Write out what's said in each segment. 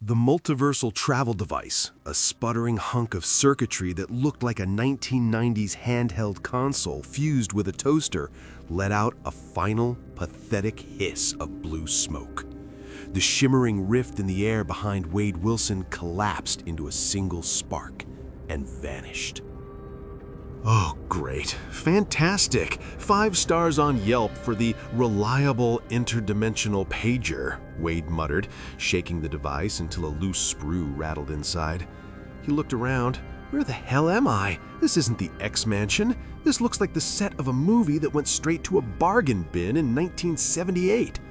The multiversal travel device, a sputtering hunk of circuitry that looked like a 1990s handheld console fused with a toaster, let out a final, pathetic hiss of blue smoke. The shimmering rift in the air behind Wade Wilson collapsed into a single spark and vanished. Oh, great. Fantastic. 5 stars on Yelp for the reliable interdimensional pager, Wade muttered, shaking the device until a loose sprue rattled inside. He looked around. Where the hell am I? This isn't the X-Mansion. This looks like the set of a movie that went straight to a bargain bin in 1978.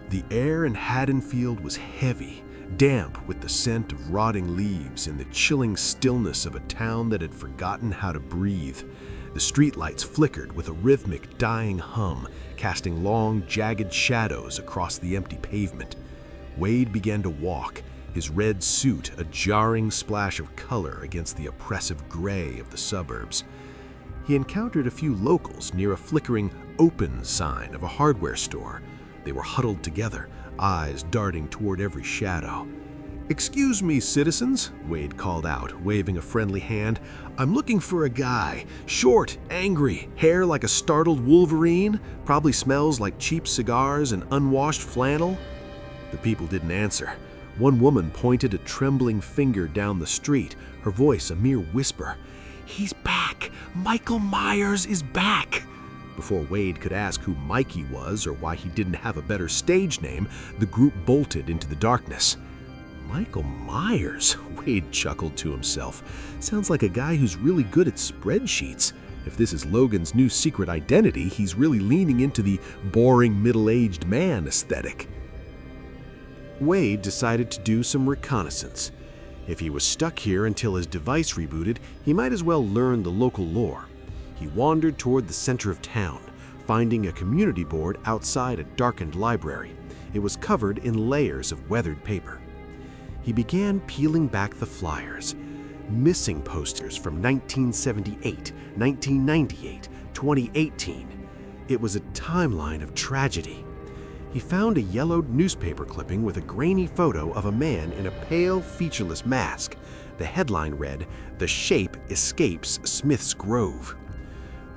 The air in Haddonfield was heavy, damp with the scent of rotting leaves and the chilling stillness of a town that had forgotten how to breathe. The streetlights flickered with a rhythmic dying hum, casting long, jagged shadows across the empty pavement. Wade began to walk, his red suit a jarring splash of color against the oppressive gray of the suburbs. He encountered a few locals near a flickering "open" sign of a hardware store. They were huddled together, eyes darting toward every shadow. "Excuse me, citizens," Wade called out, waving a friendly hand. "I'm looking for a guy. Short, angry, hair like a startled Wolverine, probably smells like cheap cigars and unwashed flannel." The people didn't answer. One woman pointed a trembling finger down the street, her voice a mere whisper. "He's back! Michael Myers is back!" Before Wade could ask who Mikey was or why he didn't have a better stage name, the group bolted into the darkness. Michael Myers, Wade chuckled to himself. Sounds like a guy who's really good at spreadsheets. If this is Logan's new secret identity, he's really leaning into the boring middle-aged man aesthetic. Wade decided to do some reconnaissance. If he was stuck here until his device rebooted, he might as well learn the local lore. He wandered toward the center of town, finding a community board outside a darkened library. It was covered in layers of weathered paper. He began peeling back the flyers. Missing posters from 1978, 1998, 2018. It was a timeline of tragedy. He found a yellowed newspaper clipping with a grainy photo of a man in a pale, featureless mask. The headline read, "The Shape Escapes Smith's Grove."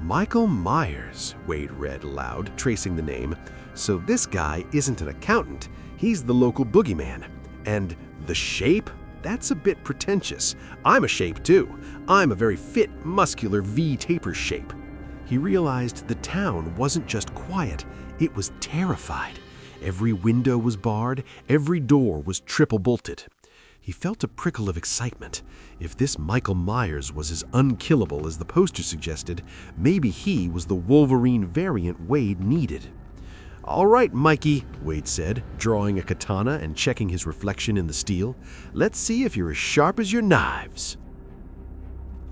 Michael Myers, Wade read aloud, tracing the name. So this guy isn't an accountant, he's the local boogeyman. And the shape? That's a bit pretentious. I'm a shape too. I'm a very fit, muscular V-taper shape. He realized the town wasn't just quiet, it was terrified. Every window was barred, every door was triple bolted. He felt a prickle of excitement. If this Michael Myers was as unkillable as the poster suggested, maybe he was the Wolverine variant Wade needed. "All right, Mikey," Wade said, drawing a katana and checking his reflection in the steel. "Let's see if you're as sharp as your knives."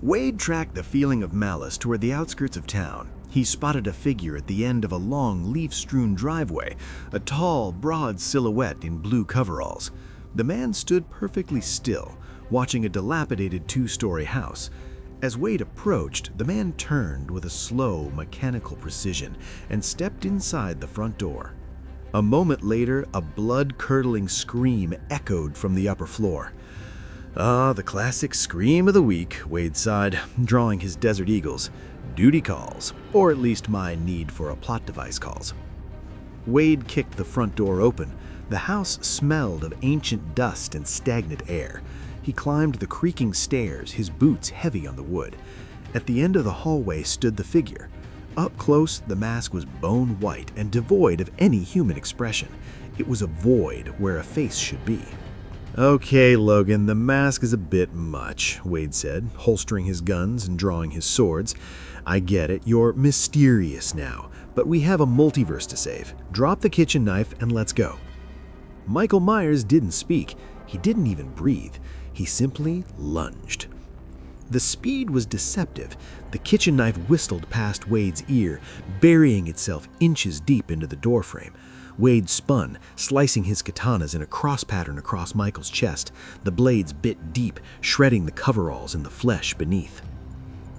Wade tracked the feeling of malice toward the outskirts of town. He spotted a figure at the end of a long, leaf-strewn driveway, a tall, broad silhouette in blue coveralls. The man stood perfectly still, watching a dilapidated 2-story house. As Wade approached, the man turned with a slow, mechanical precision and stepped inside the front door. A moment later, a blood-curdling scream echoed from the upper floor. "Ah, the classic scream of the week," Wade sighed, drawing his Desert Eagles. "Duty calls, or at least my need for a plot device calls." Wade kicked the front door open. The house smelled of ancient dust and stagnant air. He climbed the creaking stairs, his boots heavy on the wood. At the end of the hallway stood the figure. Up close, the mask was bone white and devoid of any human expression. It was a void where a face should be. "Okay, Logan, the mask is a bit much," Wade said, holstering his guns and drawing his swords. "I get it, you're mysterious now, but we have a multiverse to save. Drop the kitchen knife and let's go." Michael Myers didn't speak. He didn't even breathe. He simply lunged. The speed was deceptive. The kitchen knife whistled past Wade's ear, burying itself inches deep into the doorframe. Wade spun, slicing his katanas in a cross pattern across Michael's chest. The blades bit deep, shredding the coveralls and the flesh beneath.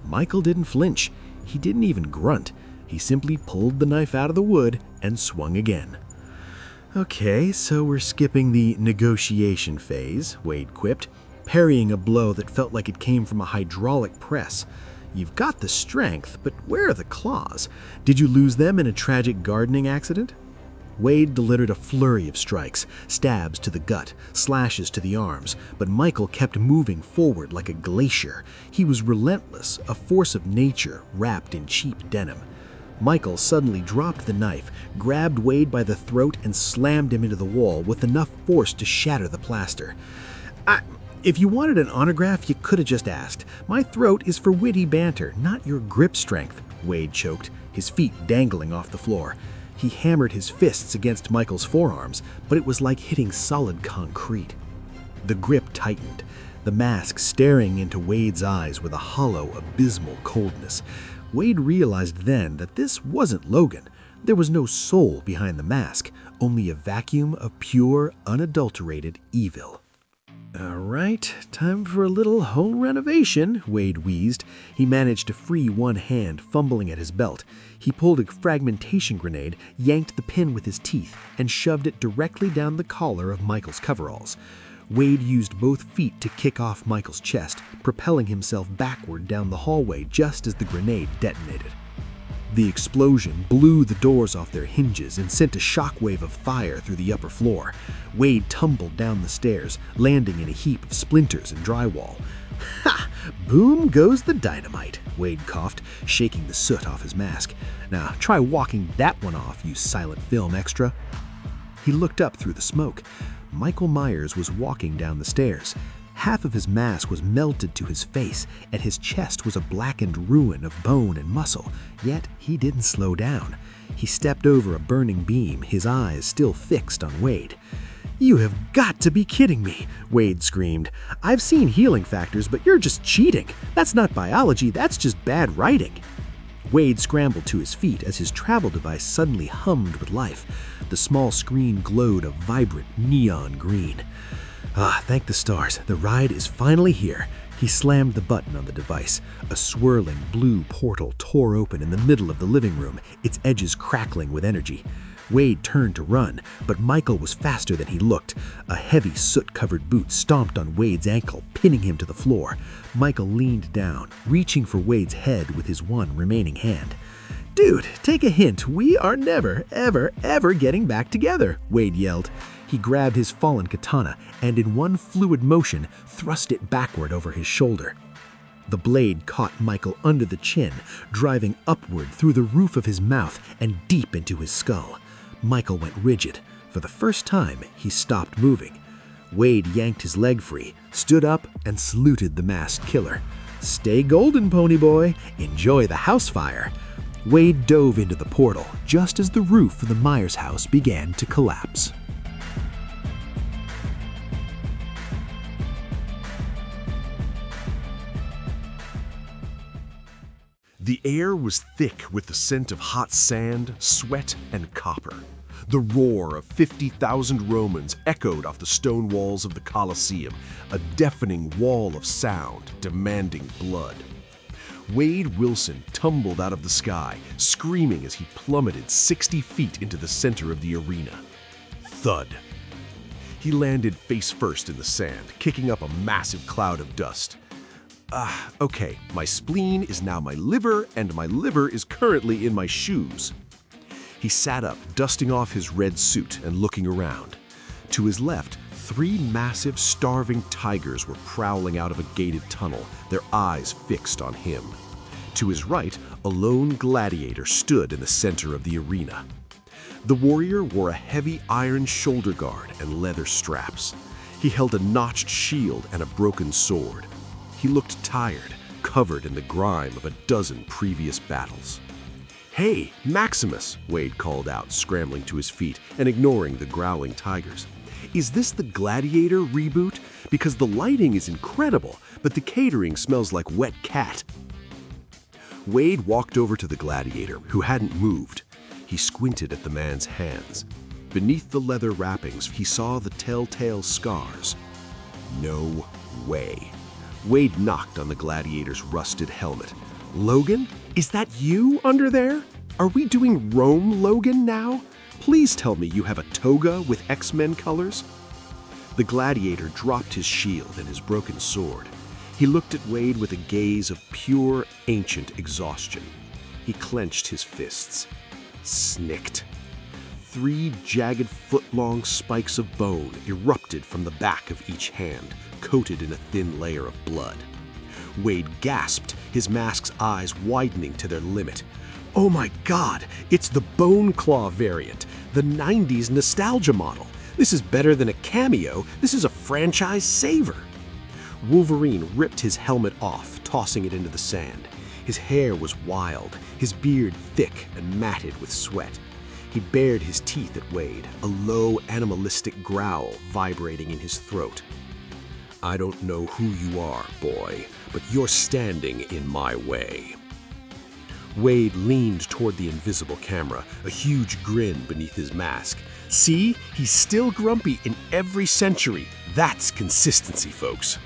Michael didn't flinch. He didn't even grunt. He simply pulled the knife out of the wood and swung again. Okay, so we're skipping the negotiation phase, Wade quipped, parrying a blow that felt like it came from a hydraulic press. You've got the strength, but where are the claws? Did you lose them in a tragic gardening accident? Wade delivered a flurry of strikes, stabs to the gut, slashes to the arms, but Michael kept moving forward like a glacier. He was relentless, a force of nature wrapped in cheap denim. Michael suddenly dropped the knife, grabbed Wade by the throat, and slammed him into the wall with enough force to shatter the plaster. If you wanted an autograph, you could have just asked. My throat is for witty banter, not your grip strength, Wade choked, his feet dangling off the floor. He hammered his fists against Michael's forearms, but it was like hitting solid concrete. The grip tightened, the mask staring into Wade's eyes with a hollow, abysmal coldness. Wade realized then that this wasn't Logan. There was no soul behind the mask, only a vacuum of pure, unadulterated evil. All right, time for a little home renovation, Wade wheezed. He managed to free one hand, fumbling at his belt. He pulled a fragmentation grenade, yanked the pin with his teeth, and shoved it directly down the collar of Michael's coveralls. Wade used both feet to kick off Michael's chest, propelling himself backward down the hallway just as the grenade detonated. The explosion blew the doors off their hinges and sent a shockwave of fire through the upper floor. Wade tumbled down the stairs, landing in a heap of splinters and drywall. Ha! Boom goes the dynamite, Wade coughed, shaking the soot off his mask. Now try walking that one off, you silent film extra. He looked up through the smoke. Michael Myers was walking down the stairs. Half of his mask was melted to his face, and his chest was a blackened ruin of bone and muscle. Yet he didn't slow down. He stepped over a burning beam, his eyes still fixed on Wade. "You have got to be kidding me," Wade screamed. "I've seen healing factors, but you're just cheating. That's not biology, that's just bad writing." Wade scrambled to his feet as his travel device suddenly hummed with life. The small screen glowed a vibrant neon green. Thank the stars, the ride is finally here. He slammed the button on the device. A swirling blue portal tore open in the middle of the living room, its edges crackling with energy. Wade turned to run, but Michael was faster than he looked. A heavy soot-covered boot stomped on Wade's ankle, pinning him to the floor. Michael leaned down, reaching for Wade's head with his one remaining hand. "Dude, take a hint. We are never, ever, ever getting back together," Wade yelled. He grabbed his fallen katana and in one fluid motion thrust it backward over his shoulder. The blade caught Michael under the chin, driving upward through the roof of his mouth and deep into his skull. Michael went rigid. For the first time, he stopped moving. Wade yanked his leg free, stood up, and saluted the masked killer. "Stay golden, pony boy. Enjoy the house fire." Wade dove into the portal just as the roof of the Myers house began to collapse. The air was thick with the scent of hot sand, sweat, and copper. The roar of 50,000 Romans echoed off the stone walls of the Coliseum, a deafening wall of sound demanding blood. Wade Wilson tumbled out of the sky, screaming as he plummeted 60 feet into the center of the arena. Thud. He landed face first in the sand, kicking up a massive cloud of dust. Okay, my spleen is now my liver, and my liver is currently in my shoes. He sat up, dusting off his red suit and looking around. To his left, 3 massive, starving tigers were prowling out of a gated tunnel, their eyes fixed on him. To his right, a lone gladiator stood in the center of the arena. The warrior wore a heavy iron shoulder guard and leather straps. He held a notched shield and a broken sword. He looked tired, covered in the grime of a dozen previous battles. "Hey, Maximus," Wade called out, scrambling to his feet and ignoring the growling tigers. "Is this the Gladiator reboot? Because the lighting is incredible, but the catering smells like wet cat." Wade walked over to the Gladiator, who hadn't moved. He squinted at the man's hands. Beneath the leather wrappings, he saw the telltale scars. No way. Wade knocked on the Gladiator's rusted helmet. "Logan? Is that you under there? Are we doing Rome, Logan, now?" Please tell me you have a toga with X-Men colors? The gladiator dropped his shield and his broken sword. He looked at Wade with a gaze of pure, ancient exhaustion. He clenched his fists. Snicked. 3 jagged foot-long spikes of bone erupted from the back of each hand, coated in a thin layer of blood. Wade gasped, his mask's eyes widening to their limit. Oh my God, it's the Bone Claw variant, the 90s nostalgia model. This is better than a cameo, this is a franchise saver. Wolverine ripped his helmet off, tossing it into the sand. His hair was wild, his beard thick and matted with sweat. He bared his teeth at Wade, a low, animalistic growl vibrating in his throat. I don't know who you are, boy, but you're standing in my way. Wade leaned toward the invisible camera, a huge grin beneath his mask. See, he's still grumpy in every century. That's consistency, folks.